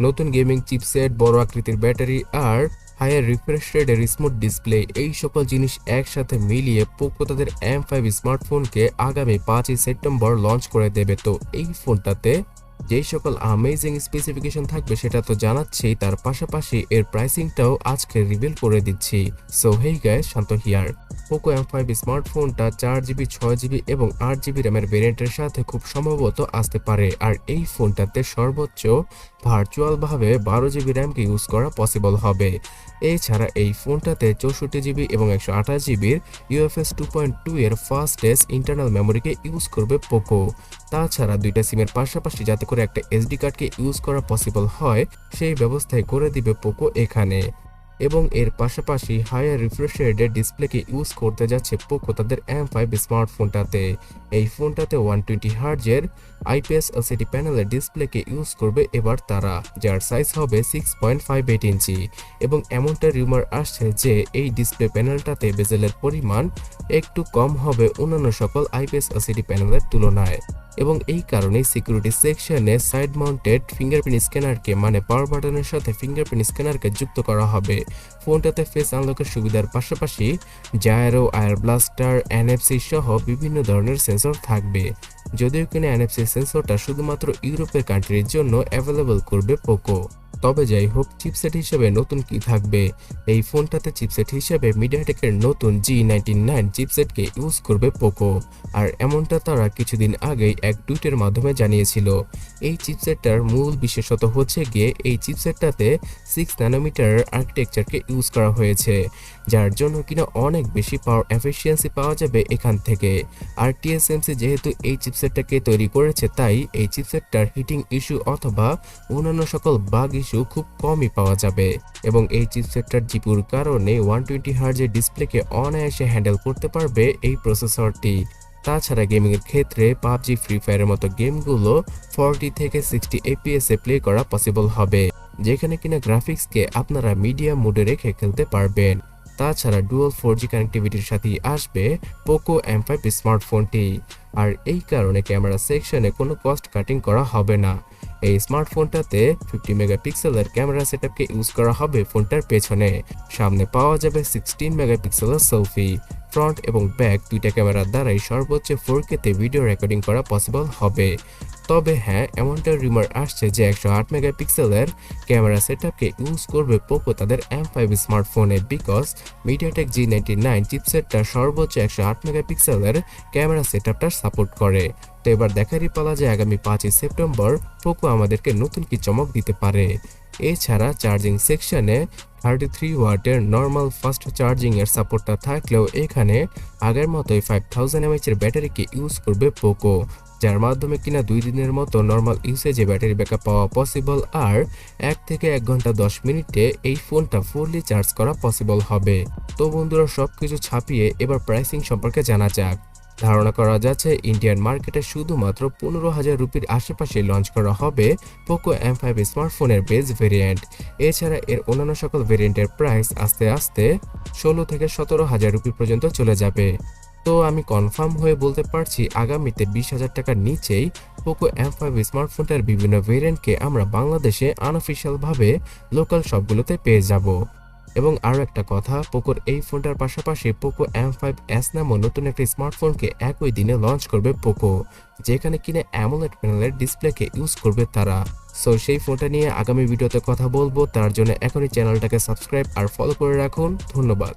নতুন gaming chipset, বড় আকৃতির ব্যাটারি আর হায়ার রিফ্রেশ রেটের স্মুথ ডিসপ্লে, এই সকল জিনিস একসাথে মিলিয়ে পোকো তাদের M5 স্মার্টফোনকে আগামী 5ই সেপ্টেম্বর লঞ্চ করে দেবে। তো এই ফোনটাতে যেই সকল অ্যামেজিং স্পেসিফিকেশন থাকবে সেটা তো জানাচ্ছেই, তার পাশাপাশি এর প্রাইসিংটাও আজকে রিভিল করে দিচ্ছি। So hey guys, Shanto here. Poco M5 স্মার্টফোনটা 4GB, 6GB এবং 8GB র্যামের ভেরিয়েন্টের সাথে খুব সম্ভবত আসতে পারে। আর এই ফোনটাতে সর্বোচ্চ ভার্চুয়ালভাবে 12GB র্যামকে ইউজ করা পসিবল হবে। এছাড়া এই ফোনটাতে 64GB এবং 128GBর UFS 2.2 এর ফাস্টেস্ট ইন্টারনাল মেমোরিকে ইউজ করবে পোকো। তাছাড়া দুইটা সিমের পাশাপাশি যাতে করে একটা SD কার্ডকে ইউজ করা পসিবল হয় সেই ব্যবস্থাই করে দিবে পোকো এখানে। এবং এর পাশাপাশি হায়ার রিফ্রেশ রেটের ডিসপ্লেকে ইউজ করতে যাচ্ছে পোকো তাদের M5 স্মার্টফোনটাতে। এই ফোনটাতে 120Hz IPS LCD প্যানেলের ডিসপ্লেকে ইউজ করবে এবার তারা, যার সাইজ হবে 6.58 ইঞ্চি। এবং এমনটা রিউমার আসছে যে এই ডিসপ্লে প্যানেলটাতে বেজেলের পরিমাণ একটু কম হবে অন্যান্য সকল IPS LCD প্যানেলের তুলনায়। এবং এই কারণে সিকিউরিটি সেকশনে সাইড মাউন্টেড ফিঙ্গারপ্রিন্ট স্ক্যানারকে মানে পাওয়ার বাটনের সাথে ফিঙ্গারপ্রিন্ট স্ক্যানারকে যুক্ত করা হবে। ফোনটাতে ফেস আনলকের সুবিধার পাশাপাশি জায়রো, আয়ার ব্লাস্টার, NFC সহ বিভিন্ন ধরনের সেন্সর থাকবে। যদিও কিনা NFC সেন্সরটা শুধুমাত্র ইউরোপের কান্ট্রির জন্য অ্যাভেলেবল করবে পোকো। তবে যাই হোক, চিপসেট হিসেবে নতুন কি থাকবে? এই ফোনটাতে চিপসেট হিসেবে মিডিয়াটেকের নতুন G99 চিপসেটকে ইউজ করবে পোকো। আর এমনটা তারা কিছুদিন আগেই এক টুইটের মাধ্যমে জানিয়েছিল। এই চিপসেটটার মূল বিশেষত হচ্ছে গিয়ে এই চিপসেটটাতে 6 ন্যানোমিটারের আর্কিটেকচারকে ইউজ করা হয়েছে, যার জন্য কিনা অনেক বেশি পাওয়ার এফিসিয়েন্সি পাওয়া যাবে এখান থেকে। আর TSMC যেহেতু এই চিপসেটটাকে তৈরি করেছে, তাই এই চিপসেটটার হিটিং ইস্যু অথবা অন্যান্য সকল বাগ ইস্যু খুব কমই পাওয়া যাবে। এবং এই চিপসেটটার জিপিউর কারণে 120Hz এর ডিসপ্লেকে অনায়াসে হ্যান্ডেল করতে পারবে এই প্রসেসরটি। তাছাড়া গেমিং এর ক্ষেত্রে PUBG, ফ্রি ফায়ারের মতো গেমগুলো 40 থেকে 60 FPS এ প্লে করা পসিবল হবে, যেখানে কিনা গ্রাফিক্সকে আপনারা মিডিয়াম মোডে রেখে খেলতে পারবেন। তাছাড়া ডুয়াল 4G কানেক্টিভিটির সাথে আসবে পোকো M5 স্মার্টফোনটি। আর এই কারণে ক্যামেরা সেকশনে কোনো কস্ট কাটিং করা হবে না। এই স্মার্টফোনটাতে 50 মেগাপিক্সেলের ক্যামেরা সেটআপকে ইউজ করা হবে ফোনটার পেছনে। সামনে পাওয়া যাবে 16 মেগাপিক্সেলের সেলফি। ফ্রন্ট এবং ব্যাক দুইটা ক্যামেরার দ্বারাই সর্বোচ্চ 4K তে ভিডিও রেকর্ডিং করা পসিবল হবে। তবে হ্যাঁ, এমনটা রিউমার আসছে যে 108 মেগাপিক্সেলের ক্যামেরা সেটআপকে ইউজ করবে পোকো তাদের M5 স্মার্টফোনে, বিকজ মিডিয়াটেক G99 চিপসেটটা সর্বোচ্চ 108 মেগাপিক্সেলের ক্যামেরা সেটআপটা সাপোর্ট করে। তো এবার দেখারই পালা যে আগামী 5ই সেপ্টেম্বর পোকো আমাদেরকে নতুন কি চমক দিতে পারে। এছাড়া চার্জিং সেকশনে 33 ওয়াটের নর্মাল ফাস্ট চার্জিং এর সাপোর্টটা থাকলেও এখানে আগের মতোই 5000 mAh এর ব্যাটারিকে ইউজ করবে পোকো, যার মাধ্যমে কিনা 2 দিনের মতো নর্মাল ইউসেজে ব্যাটারি ব্যাকআপ পাওয়া পসিবল। আর 1 থেকে 1 ঘন্টা 10 মিনিটে এই ফোনটা ফুললি চার্জ করা পসিবল হবে। তো বন্ধুরা, সবকিছু ছাপিয়ে এবার প্রাইসিং সম্পর্কে জানা যাক। ধারণা করা যাচ্ছে ইন্ডিয়ান মার্কেটে শুধুমাত্র 15,000 রুপির আশেপাশে লঞ্চ করা হবে পোকো M5 স্মার্টফোনের বেস ভেরিয়েন্ট। এছাড়া এর অন্যান্য সকল ভেরিয়েন্টের প্রাইস আস্তে আস্তে 16 থেকে 17,000 রুপি পর্যন্ত চলে যাবে। তো আমি কনফার্ম হয়ে বলতে পারছি আগামীতে 20,000 টাকার নিচেই পোকো M5 স্মার্টফোনটার বিভিন্ন ভেরিয়েন্টকে আমরা বাংলাদেশে আনঅফিশিয়ালভাবে লোকাল শপগুলোতে পেয়ে যাব। এবং আরও একটা কথা, পোকোর এই ফোনটার পাশাপাশি পোকো M5s নামও নতুন একটি স্মার্টফোনকে একই দিনে লঞ্চ করবে পোকো, যেখানে কিনা অ্যামোলেড প্যানেলের ডিসপ্লেকে ইউজ করবে তারা। সো সেই ফোনটা নিয়ে আগামী ভিডিওতে কথা বলবো, তার জন্য এখনই চ্যানেলটাকে সাবস্ক্রাইব আর ফলো করে রাখুন। ধন্যবাদ।